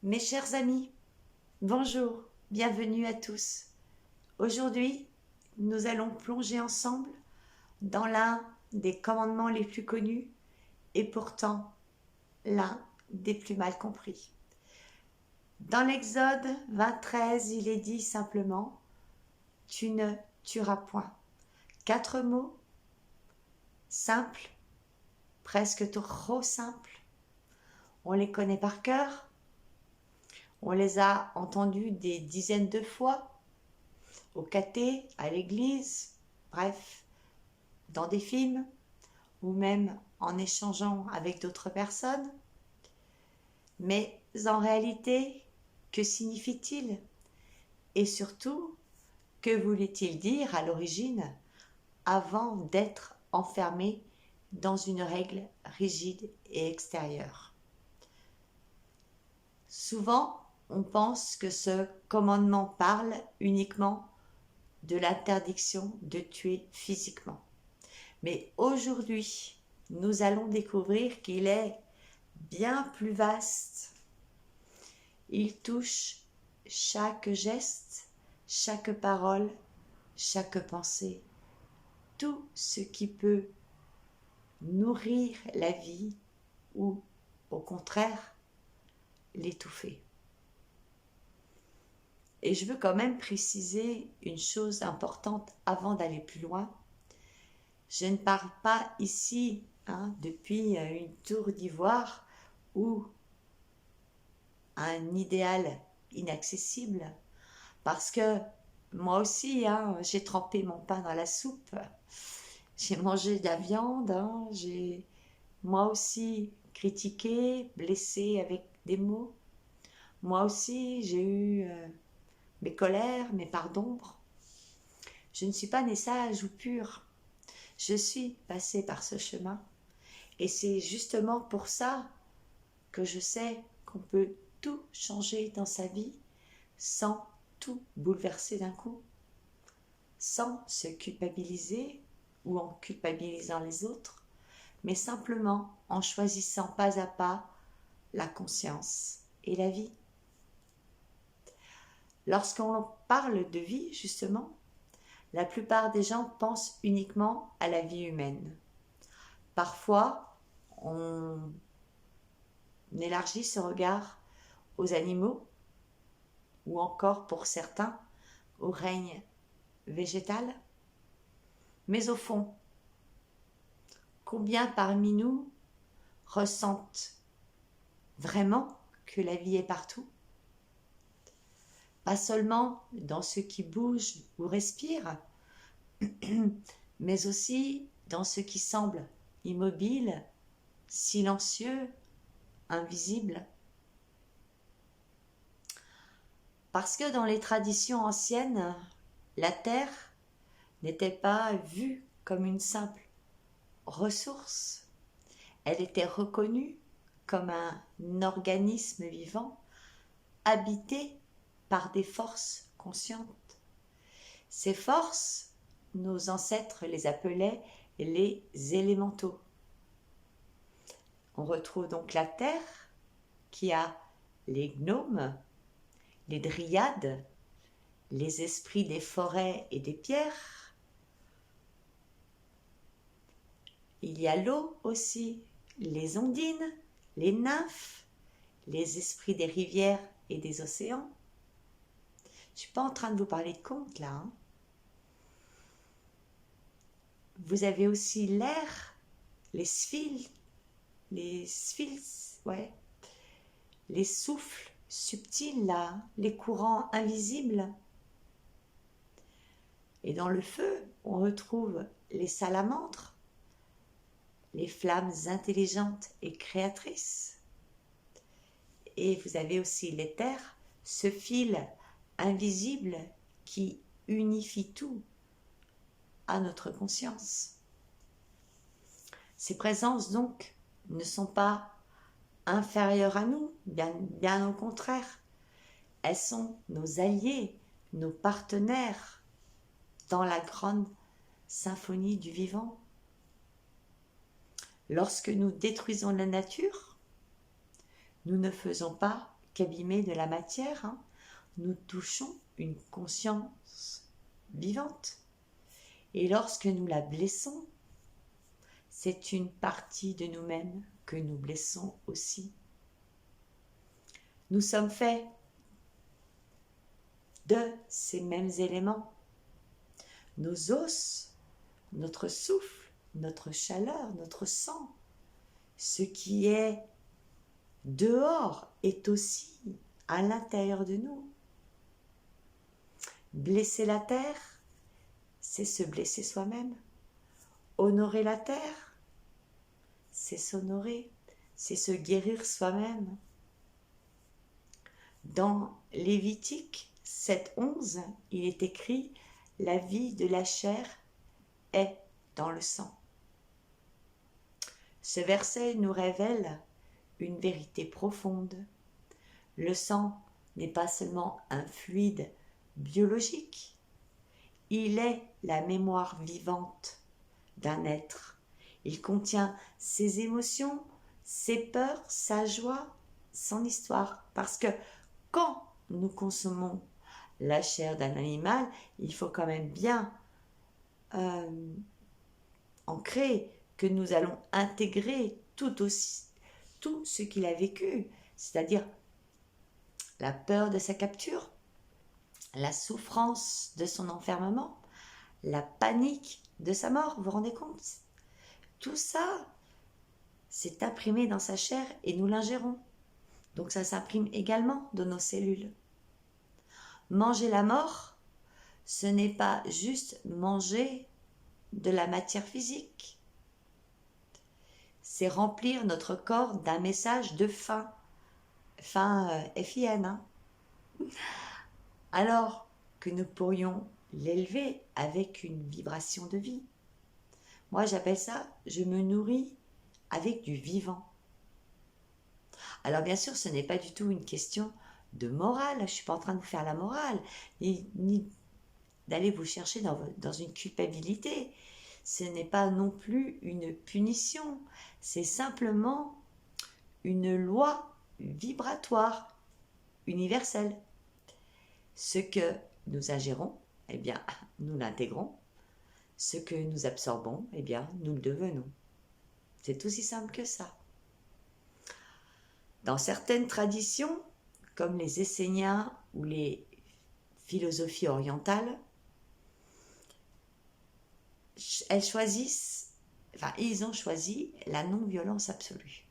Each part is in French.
Mes chers amis, bonjour, bienvenue à tous. Aujourd'hui, nous allons plonger ensemble dans l'un des commandements les plus connus et pourtant l'un des plus mal compris. Dans l'Exode 20:13, il est dit simplement « Tu ne tueras point ». 4 mots, simples, presque trop simples. On les connaît par cœur. On les a entendus des dizaines de fois, au caté, à l'église, bref, dans des films, ou même en échangeant avec d'autres personnes. Mais en réalité, que signifie-t-il? Et surtout, que voulait-il dire à l'origine avant d'être enfermé dans une règle rigide et extérieure? Souvent, on pense que ce commandement parle uniquement de l'interdiction de tuer physiquement. Mais aujourd'hui, nous allons découvrir qu'il est bien plus vaste. Il touche chaque geste, chaque parole, chaque pensée, tout ce qui peut nourrir la vie ou, au contraire, l'étouffer. Et je veux quand même préciser une chose importante avant d'aller plus loin. Je ne parle pas ici depuis une tour d'ivoire ou un idéal inaccessible, parce que moi aussi, j'ai trempé mon pain dans la soupe, j'ai mangé de la viande, j'ai moi aussi critiqué, blessé avec des mots. Moi aussi, j'ai eu mes colères, mes parts d'ombre. Je ne suis pas née sage ou pure. Je suis passée par ce chemin. Et c'est justement pour ça que je sais qu'on peut tout changer dans sa vie sans tout bouleverser d'un coup, sans se culpabiliser ou en culpabilisant les autres, mais simplement en choisissant pas à pas la conscience et la vie. Lorsqu'on parle de vie, justement, la plupart des gens pensent uniquement à la vie humaine. Parfois, on élargit ce regard aux animaux ou encore, pour certains, au règne végétal. Mais au fond, combien parmi nous ressentent vraiment que la vie est partout? Pas seulement dans ce qui bouge ou respire, mais aussi dans ce qui semble immobile, silencieux, invisible. Parce que dans les traditions anciennes, la terre n'était pas vue comme une simple ressource. Elle était reconnue comme un organisme vivant, habité par des forces conscientes. Ces forces, nos ancêtres les appelaient les élémentaux. On retrouve donc la terre qui a les gnomes, les dryades, les esprits des forêts et des pierres. Il y a l'eau aussi, les ondines, les nymphes, les esprits des rivières et des océans. Je ne suis pas en train de vous parler de contes là. Vous avez aussi l'air, les sphiles, les souffles subtils là, les courants invisibles. Et dans le feu, on retrouve les salamandres, les flammes intelligentes et créatrices. Et vous avez aussi l'éther, ce fil invisible qui unifie tout à notre conscience. Ces présences donc ne sont pas inférieures à nous, bien au contraire. Elles sont nos alliés, nos partenaires dans la grande symphonie du vivant. Lorsque nous détruisons la nature, nous ne faisons pas qu'abîmer de la matière, hein, nous touchons une conscience vivante. Et lorsque nous la blessons, c'est une partie de nous-mêmes que nous blessons aussi. Nous sommes faits de ces mêmes éléments. Nos os, notre souffle, notre chaleur, notre sang, ce qui est dehors est aussi à l'intérieur de nous. Blesser la terre, c'est se blesser soi-même. Honorer la terre, c'est s'honorer, c'est se guérir soi-même. Dans Lévitique 7:11, il est écrit « La vie de la chair est dans le sang ». Ce verset nous révèle une vérité profonde. Le sang n'est pas seulement un fluide biologique, il est la mémoire vivante d'un être. Il contient ses émotions, ses peurs, sa joie, son histoire. Parce que quand nous consommons la chair d'un animal, il faut quand même bien ancrer que nous allons intégrer tout ce qu'il a vécu, c'est-à-dire la peur de sa capture, la souffrance de son enfermement, la panique de sa mort, vous vous rendez compte? Tout ça, c'est imprimé dans sa chair et nous l'ingérons. Donc ça s'imprime également dans nos cellules. Manger la mort, ce n'est pas juste manger de la matière physique. C'est remplir notre corps d'un message de faim. Faim, F-I-N, hein. Alors que nous pourrions l'élever avec une vibration de vie. Moi, j'appelle ça « je me nourris avec du vivant ». Alors bien sûr, ce n'est pas du tout une question de morale, je ne suis pas en train de vous faire la morale, ni d'aller vous chercher dans une culpabilité. Ce n'est pas non plus une punition, c'est simplement une loi vibratoire universelle. Ce que nous ingérons, eh bien, nous l'intégrons. Ce que nous absorbons, eh bien, nous le devenons. C'est aussi simple que ça. Dans certaines traditions, comme les Esséniens ou les philosophies orientales, ils ont choisi la non-violence absolue.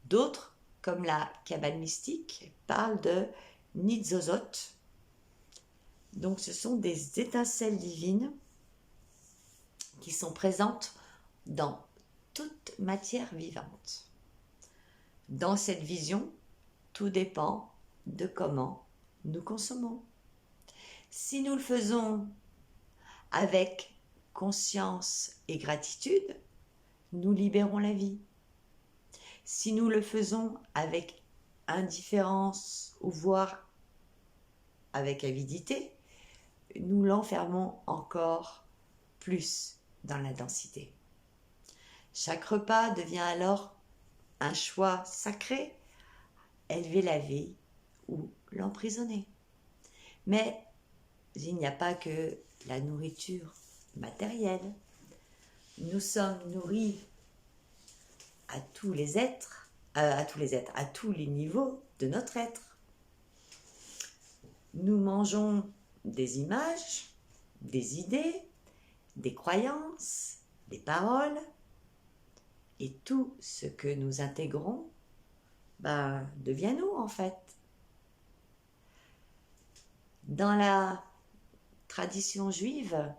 D'autres, comme la Kabbale mystique, parlent de Nitzozot. Donc ce sont des étincelles divines qui sont présentes dans toute matière vivante. Dans cette vision, tout dépend de comment nous consommons. Si nous le faisons avec conscience et gratitude, nous libérons la vie. Si nous le faisons avec indifférence ou voire avec avidité, nous l'enfermons encore plus dans la densité. Chaque repas devient alors un choix sacré, élever la vie ou l'emprisonner. Mais il n'y a pas que la nourriture matérielle. Nous sommes nourris à tous les êtres, à tous les niveaux de notre être. Nous mangeons des images, des idées, des croyances, des paroles, et tout ce que nous intégrons devient nous en fait. Dans la tradition juive,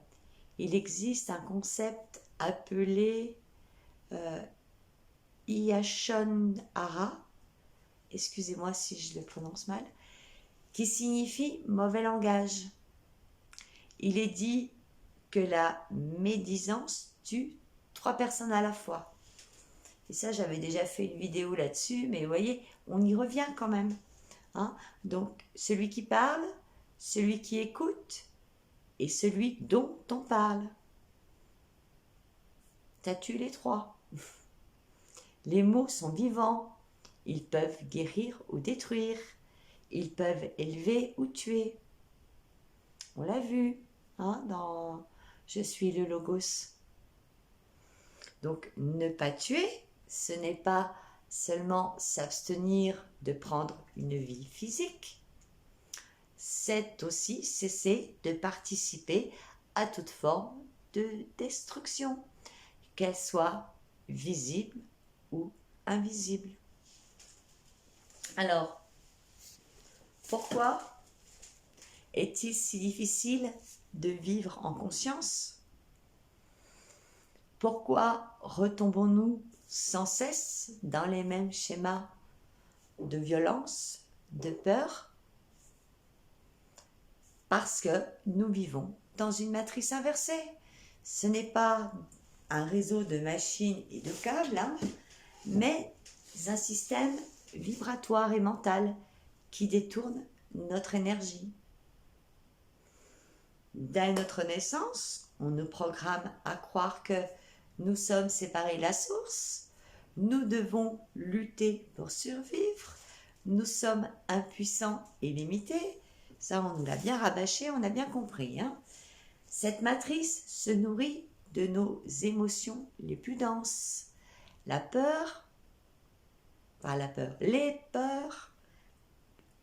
il existe un concept appelé Yashon Hara, excusez-moi si je le prononce mal, qui signifie mauvais langage. Il est dit que la médisance tue 3 personnes à la fois. Et ça, j'avais déjà fait une vidéo là-dessus, mais vous voyez, on y revient quand même. Hein? Donc, celui qui parle, celui qui écoute et celui dont on parle. Ça tue les 3. Les mots sont vivants. Ils peuvent guérir ou détruire. Ils peuvent élever ou tuer. On l'a vu dans Je suis le Logos. Donc, ne pas tuer, ce n'est pas seulement s'abstenir de prendre une vie physique, c'est aussi cesser de participer à toute forme de destruction, qu'elle soit visible ou invisible. Alors, pourquoi est-il si difficile de vivre en conscience? Pourquoi retombons-nous sans cesse dans les mêmes schémas de violence, de peur? Parce que nous vivons dans une matrice inversée. Ce n'est pas un réseau de machines et de câbles, mais un système vibratoire et mental qui détourne notre énergie. Dès notre naissance, on nous programme à croire que nous sommes séparés de la source, nous devons lutter pour survivre, nous sommes impuissants et limités. Ça, on nous l'a bien rabâché, on a bien compris. Cette matrice se nourrit de nos émotions les plus denses. Les peurs,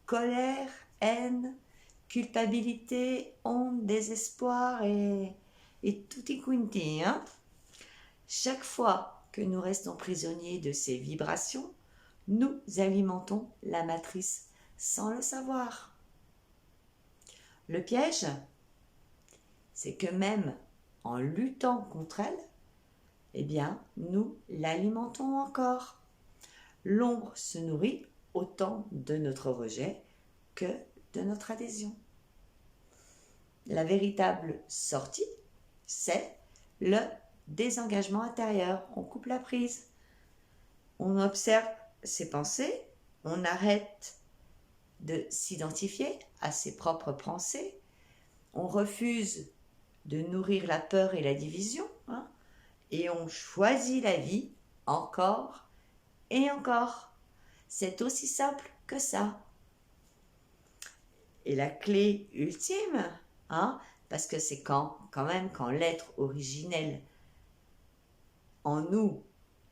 colère, haine, culpabilité, honte, désespoir et tutti quanti. Chaque fois que nous restons prisonniers de ces vibrations, nous alimentons la matrice sans le savoir. Le piège, c'est que même en luttant contre elle, eh bien, nous l'alimentons encore. L'ombre se nourrit autant de notre rejet que de notre adhésion. La véritable sortie, c'est le désengagement intérieur. On coupe la prise. On observe ses pensées. On arrête de s'identifier à ses propres pensées. On refuse de nourrir la peur et la division. Et on choisit la vie encore et encore. C'est aussi simple que ça. Et la clé ultime, parce que c'est quand l'être originel en nous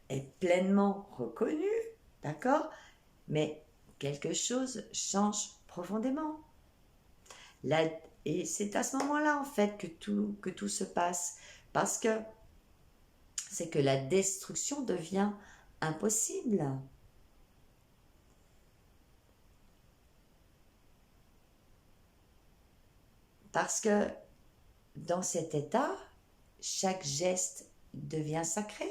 est pleinement reconnu, d'accord, mais quelque chose change profondément. Et c'est à ce moment-là, en fait, que tout se passe, parce que c'est que la destruction devient impossible. Parce que dans cet état, chaque geste devient sacré.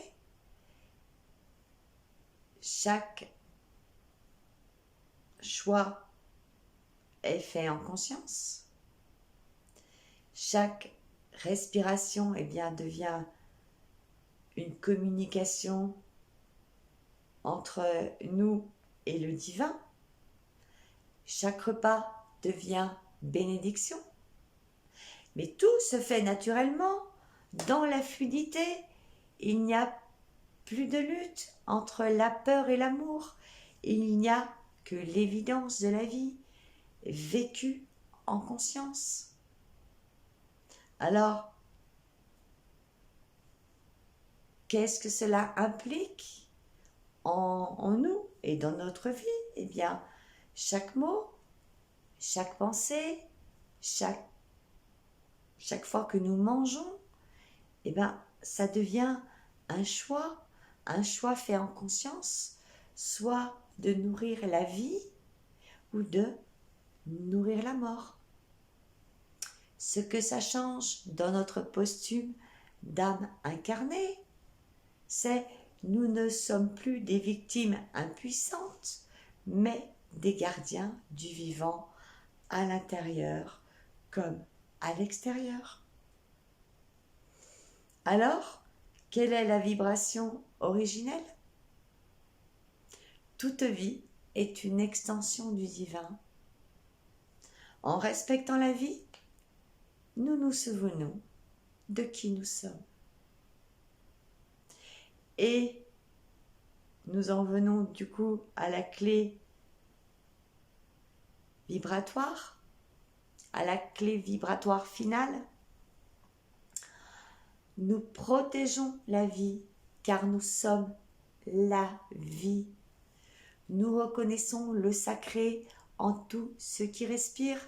Chaque choix est fait en conscience. Chaque respiration devient une communication entre nous et le divin. Chaque repas devient bénédiction. Mais tout se fait naturellement dans la fluidité. Il n'y a plus de lutte entre la peur et l'amour. Il n'y a que l'évidence de la vie vécue en conscience. Alors, qu'est-ce que cela implique en nous et dans notre vie? Eh bien, chaque mot, chaque pensée, chaque fois que nous mangeons, eh bien, ça devient un choix fait en conscience, soit de nourrir la vie ou de nourrir la mort. Ce que ça change dans notre posture d'âme incarnée, c'est nous ne sommes plus des victimes impuissantes, mais des gardiens du vivant à l'intérieur comme à l'extérieur. Alors, quelle est la vibration originelle? Toute vie est une extension du divin. En respectant la vie, nous nous souvenons de qui nous sommes. Et nous en venons du coup à la clé vibratoire, à la clé vibratoire finale. Nous protégeons la vie car nous sommes la vie. Nous reconnaissons le sacré en tout ce qui respire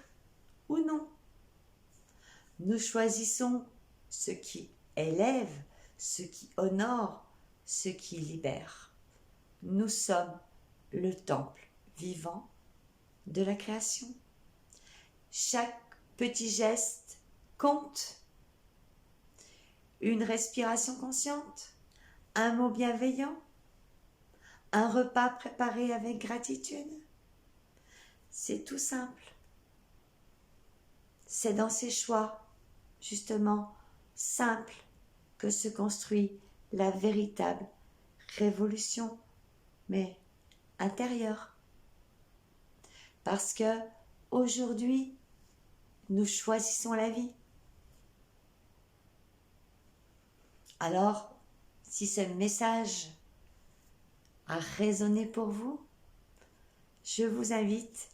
ou non. Nous choisissons ce qui élève, ce qui honore, ce qui libère. Nous sommes le temple vivant de la création. Chaque petit geste compte. Une respiration consciente, un mot bienveillant, un repas préparé avec gratitude. C'est tout simple. C'est dans ces choix, justement, simples, que se construit la véritable révolution, mais intérieure. Parce que aujourd'hui, nous choisissons la vie. Alors, si ce message a résonné pour vous, je vous invite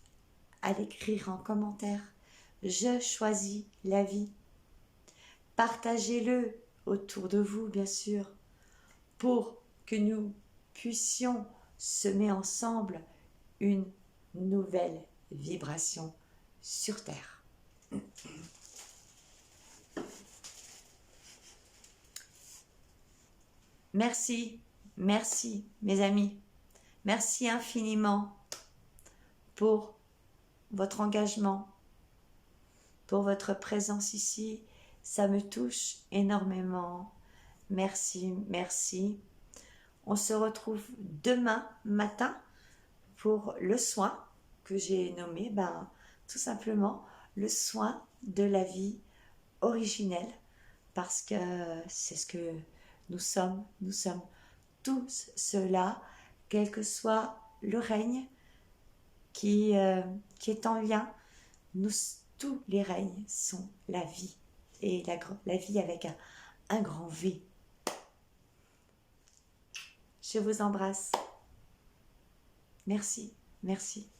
à l'écrire en commentaire. Je choisis la vie. Partagez-le autour de vous, bien sûr, pour que nous puissions semer ensemble une nouvelle vibration sur Terre. Merci, merci mes amis. Merci infiniment pour votre engagement, pour votre présence ici. Ça me touche énormément. Merci, merci. On se retrouve demain matin pour le soin que j'ai nommé, tout simplement, le soin de la vie originelle, parce que c'est ce que nous sommes tous cela, quel que soit le règne qui est en lien. Tous les règnes sont la vie, et la vie avec un grand V. Je vous embrasse. Merci, merci.